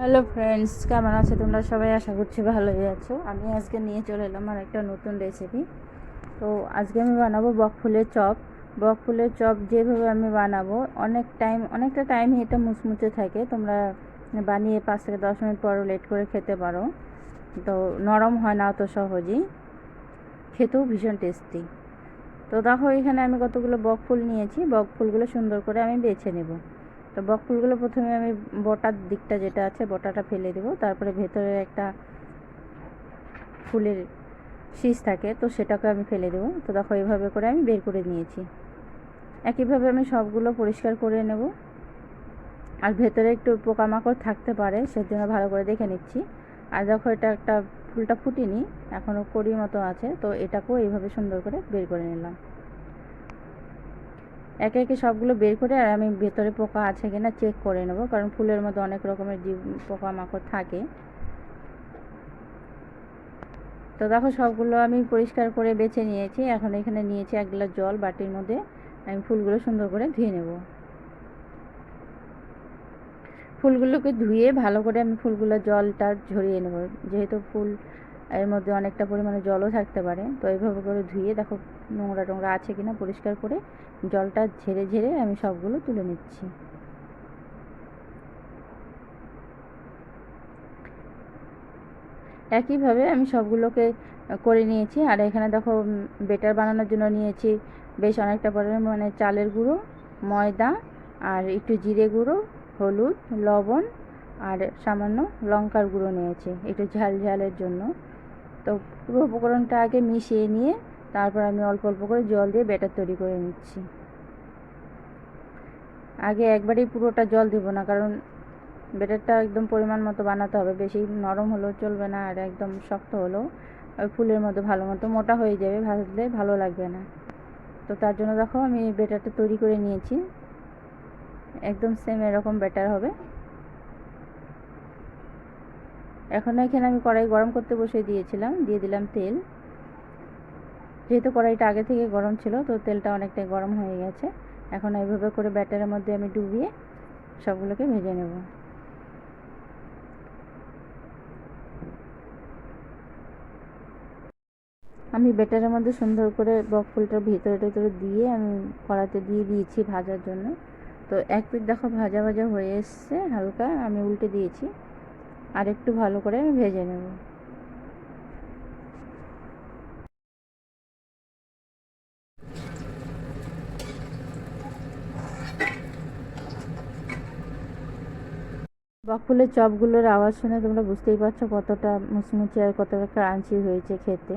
Hello friends, কেমন আছো তোমরা সবাই? আশা করছি ভালোই আছো। আমি আজকে নিয়ে চলে এলাম আর একটা নতুন রেসিপি। তো আজকে আমি বানাবো বকফুলের চপ। বকফুলের চপ যেভাবে আমি বানাবো, অনেকটা টাইম এটা মুচমুচে থাকে। তোমরা বানিয়ে 5 থেকে 10 মিনিট পরও লেট করে খেতে পারো। তো নরম হয় না অত সহজেই, খেতেও ভীষণ টেস্টি। তো দেখো, এখানে আমি কতগুলো বকফুল নিয়েছি। বকফুলগুলো সুন্দর করে আমি বেছে নেব। তো বকফুলগুলো প্রথমে আমি বটার দিকটা যেটা আছে বটাটা ফেলে দেবো, তারপরে ভেতরে একটা ফুলের শীষ থাকে, তো সেটাকে আমি ফেলে দেবো। তো দেখো, এইভাবে করে আমি বের করে নিয়েছি। একইভাবে আমি সবগুলো পরিষ্কার করে নেব। আর ভেতরে একটু পোকামাকড় থাকতে পারে, সেজন্য ভালো করে দেখে নিচ্ছি। আর দেখো, এটা একটা ফুলটা ফুটিনি, এখনও কড়ির মতো আছে। তো এটাকেও এইভাবে সুন্দর করে বের করে নিলাম। একে একে সবগুলো বের করে আর আমি ভেতরে পোকা আছে কিনা চেক করে নেব, কারণ ফুলের মধ্যে অনেক রকমের পোকামাকড় থাকে। তো দেখো, সবগুলো আমি পরিষ্কার করে বেছে নিয়েছি। এখন এখানে নিয়েছি 1 গ্লাস জল, বাটির মধ্যে আমি ফুলগুলো সুন্দর করে ধুয়ে নেব। ফুলগুলোকে ধুয়ে ভালো করে আমি ফুলগুলোর জলটা ঝরিয়ে নেব, যেহেতু ফুল এর মধ্যে অনেকটা পরিমাণে জলও থাকতে পারে। তো এইভাবে করে ধুয়ে দেখো নোংরা টোংরা আছে কিনা পরিষ্কার করে জলটা ঝেড়ে ঝেড়ে আমি সবগুলো তুলে নিচ্ছি। একইভাবে আমি সবগুলোকে করে নিয়েছি। আর এখানে দেখো, বেটার বানানোর জন্য নিয়েছি বেশ অনেকটা পরিমাণে চালের গুঁড়ো, ময়দা, আর একটু জিরে গুঁড়ো, হলুদ, লবণ, আর সামান্য লঙ্কার গুঁড়ো নিয়েছি একটু ঝাল ঝালের জন্য। তো পুরো উপকরণটা আগে মিশিয়ে নিয়ে তারপর আমি অল্প অল্প করে জল দিয়ে ব্যাটার তৈরি করে নিচ্ছি। আগে একবারেই পুরোটা জল দিব না, কারণ ব্যাটারটা একদম পরিমাণ মতো বানাতে হবে। বেশি নরম হলেও চলবে না, আর একদম শক্ত হলেও ওই ফুলের মতো ভালো মতো মোটা হয়ে যাবে, ভাজলে ভালো লাগবে না। তো তার জন্য দেখো, আমি ব্যাটারটা তৈরি করে নিয়েছি। একদম সেম এরকম ব্যাটার হবে। এখন এখানে আমি কড়াই গরম করতে বসিয়ে দিয়েছিলাম, দিয়ে দিলাম তেল। যেহেতু কড়াইটা আগে থেকে গরম ছিল, তো তেলটা অনেকটাই গরম হয়ে গেছে। এখন এইভাবে করে ব্যাটারের মধ্যে আমি ডুবিয়ে সবগুলোকে ভেজে নেব। আমি ব্যাটারের মধ্যে সুন্দর করে বকফুলটার ভিতরে টেতরে দিয়ে আমি কড়াতে দিয়ে দিয়েছি ভাজার জন্য। তো এক পিঠ দেখো ভাজা ভাজা হয়ে এসছে, হালকা আমি উল্টে দিয়েছি। আর একটু ভালো করে আমি ভেজে নেব। বকফুলের চপগুলোর আওয়াজ শুনে তোমরা বুঝতেই পারছো কতটা মুচমুচে আর কতটা ক্রাঞ্চি হয়েছে খেতে।